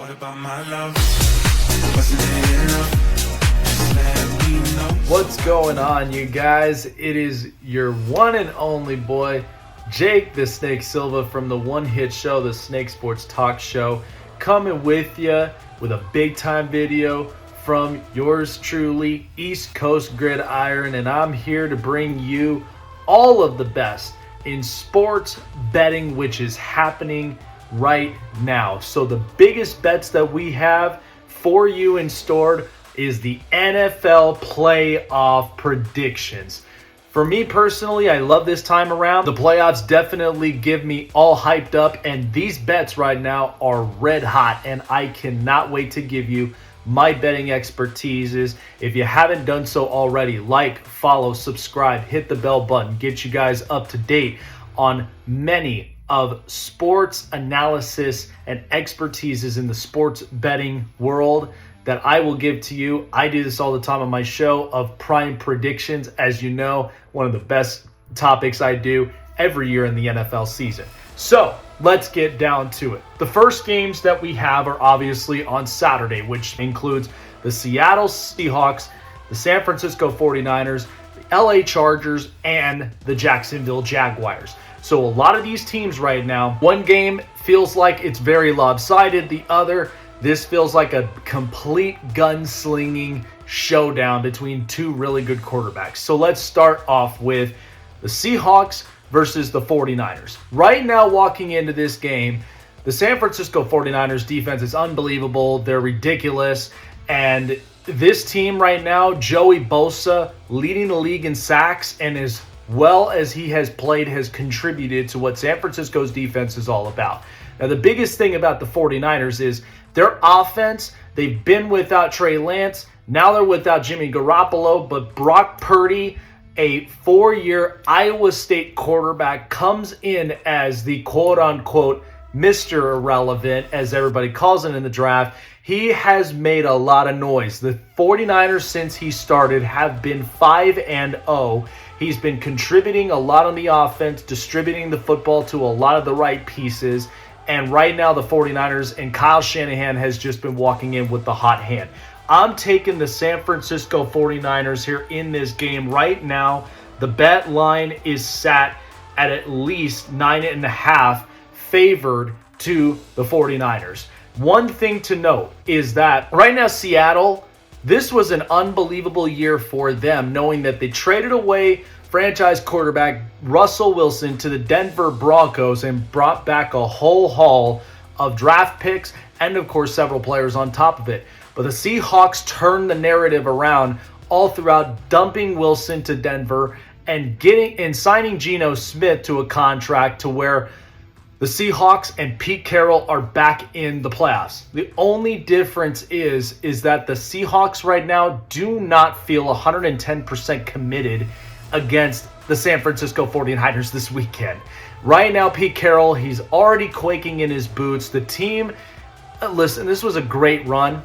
What about my love? Wasn't it enough? Just let me know. What's going on, you guys? It is your one and only boy, Jake the Snake Silva from the one-hit show, the Snake Sports Talk Show, coming with you with a big-time video from yours truly, East Coast Gridiron, and I'm here to bring you all of the best in sports betting, which is happening right now. So the biggest bets that we have for you in store is the NFL playoff predictions. For me personally, I love this time around. The playoffs definitely give me all hyped up, and these bets right now are red hot, and I cannot wait to give you my betting expertises. If you haven't done so already, like, follow, subscribe, hit the bell button, get you guys up to date on many of sports analysis and expertises in the sports betting world that I will give to you. I do this all the time on my show of Prime Predictions. As you know, one of the best topics I do every year in the NFL season. So let's get down to it. The first games that we have are obviously on Saturday, which includes the Seattle Seahawks, the San Francisco 49ers, the LA Chargers, and the Jacksonville Jaguars. So a lot of these teams right now, one game feels like it's very lopsided. The other, this feels like a complete gunslinging showdown between two really good quarterbacks. So let's start off with the Seahawks versus the 49ers. Right now, walking into this game, the San Francisco 49ers defense is unbelievable. They're ridiculous. And this team right now, Joey Bosa, leading the league in sacks, and as well as he has played, has contributed to what San Francisco's defense is all about. Now, the biggest thing about the 49ers is their offense. They've been without Trey Lance. Now they're without Jimmy Garoppolo, but Brock Purdy, a 4-year Iowa State quarterback, comes in as the quote-unquote Mr. Irrelevant, as everybody calls him in the draft. He has made a lot of noise. The 49ers, since he started, have been 5-0. He's been contributing a lot on the offense, distributing the football to a lot of the right pieces. And right now, the 49ers and Kyle Shanahan has just been walking in with the hot hand. I'm taking the San Francisco 49ers here in this game. Right now, the bet line is sat at least 9.5, favored to the 49ers. One thing to note is that right now, Seattle, this was an unbelievable year for them, knowing that they traded away franchise quarterback Russell Wilson to the Denver Broncos and brought back a whole haul of draft picks and, of course, several players on top of it. But the Seahawks turned the narrative around all throughout, dumping Wilson to Denver and signing Geno Smith to a contract to where the Seahawks and Pete Carroll are back in the playoffs. The only difference is that the Seahawks right now do not feel 110% committed against the San Francisco 49ers this weekend. Right now, Pete Carroll, he's already quaking in his boots. The team, listen, this was a great run.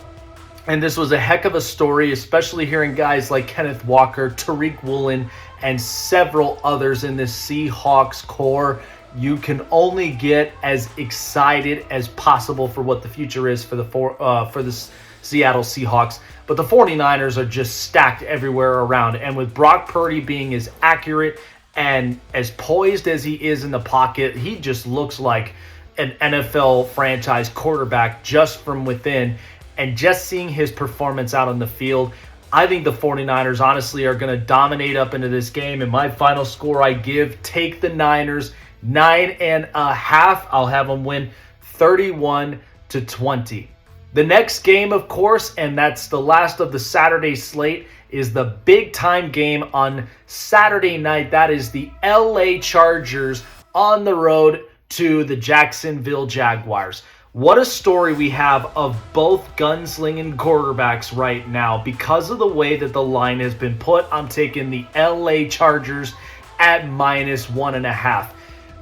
And this was a heck of a story, especially hearing guys like Kenneth Walker, Tariq Woolen, and several others in this Seahawks core. You can only get as excited as possible for what the future is for the Seattle Seahawks. But the 49ers are just stacked everywhere around. And with Brock Purdy being as accurate and as poised as he is in the pocket, he just looks like an NFL franchise quarterback just from within. And just seeing his performance out on the field, I think the 49ers honestly are going to dominate up into this game. And my final score I give, take the Niners 9.5. I'll have them win 31-20. The next game, of course, and that's the last of the Saturday slate, is the big time game on Saturday night. That is the LA Chargers on the road to the Jacksonville Jaguars. What a story we have of both gunslinging quarterbacks right now. Because of the way that the line has been put, I'm taking the LA Chargers at -1.5.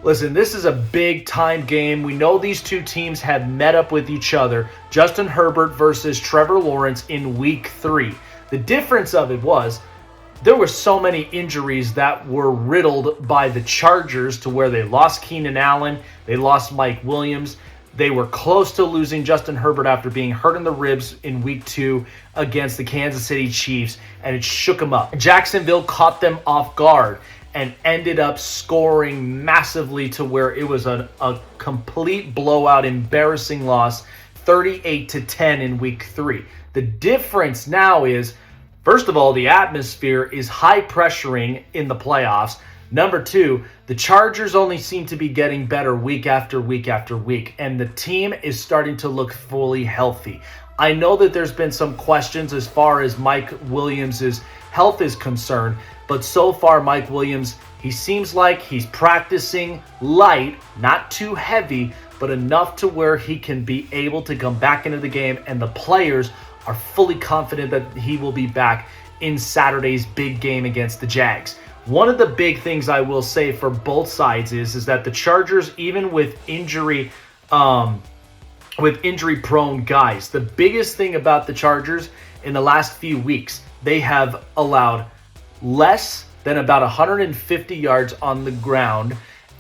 Listen, this is a big-time game. We know these two teams have met up with each other. Justin Herbert versus Trevor Lawrence in Week 3. The difference of it was there were so many injuries that were riddled by the Chargers to where they lost Keenan Allen, they lost Mike Williams. They were close to losing Justin Herbert after being hurt in the ribs in week 2 against the Kansas City Chiefs, and it shook them up. Jacksonville caught them off guard and ended up scoring massively to where it was a complete blowout, embarrassing loss, 38-10 in week 3. The difference now is, first of all, the atmosphere is high pressuring in the playoffs. Number 2, the Chargers only seem to be getting better week after week after week, and the team is starting to look fully healthy. I know that there's been some questions as far as Mike Williams' health is concerned, but so far Mike Williams, he seems like he's practicing light, not too heavy, but enough to where he can be able to come back into the game, and the players are fully confident that he will be back in Saturday's big game against the Jags. One of the big things I will say for both sides is that the Chargers, even with injury-prone guys, the biggest thing about the Chargers in the last few weeks, they have allowed less than about 150 yards on the ground,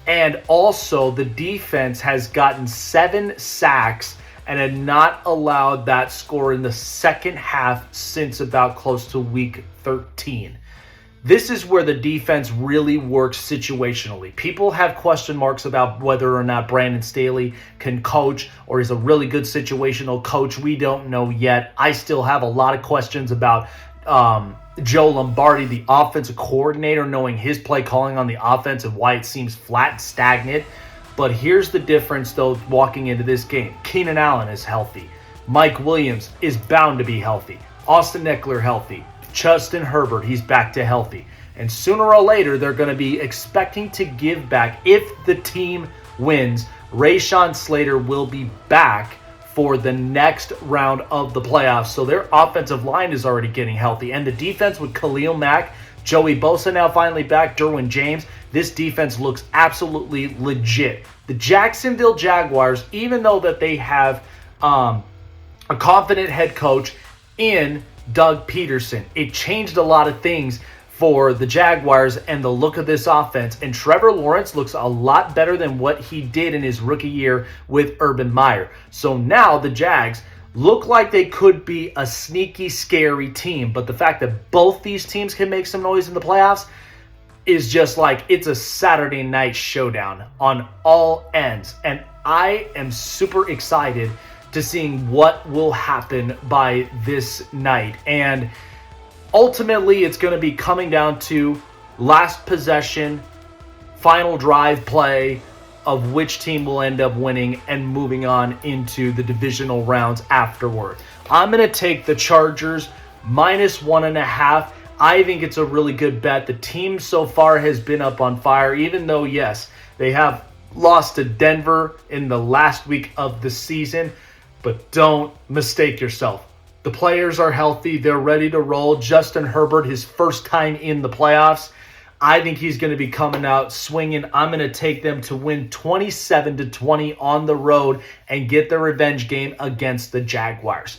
and also the defense has gotten 7 sacks and had not allowed that score in the second half since about close to week 13. This is where the defense really works situationally. People have question marks about whether or not Brandon Staley can coach or is a really good situational coach. We don't know yet. I still have a lot of questions about Joe Lombardi, the offensive coordinator, knowing his play calling on the offense and why it seems flat and stagnant. But here's the difference, though, walking into this game. Keenan Allen is healthy. Mike Williams is bound to be healthy. Austin Eckler healthy. Justin Herbert, he's back to healthy. And sooner or later, they're going to be expecting to give back. If the team wins, Rashawn Slater will be back for the next round of the playoffs. So their offensive line is already getting healthy. And the defense with Khalil Mack, Joey Bosa now finally back, Derwin James, this defense looks absolutely legit. The Jacksonville Jaguars, even though that they have a confident head coach in Doug Peterson, it changed a lot of things for the Jaguars and the look of this offense. And Trevor Lawrence looks a lot better than what he did in his rookie year with Urban Meyer. So now the Jags look like they could be a sneaky, scary team. But the fact that both these teams can make some noise in the playoffs is just like, it's a Saturday night showdown on all ends. And I am super excited to seeing what will happen by this night. And ultimately, it's going to be coming down to last possession, final drive play of which team will end up winning and moving on into the divisional rounds afterward. I'm going to take the Chargers -1.5. I think it's a really good bet. The team so far has been up on fire, even though, yes, they have lost to Denver in the last week of the season. But don't mistake yourself. The players are healthy. They're ready to roll. Justin Herbert, his first time in the playoffs. I think he's going to be coming out swinging. I'm going to take them to win 27-20 on the road and get the revenge game against the Jaguars.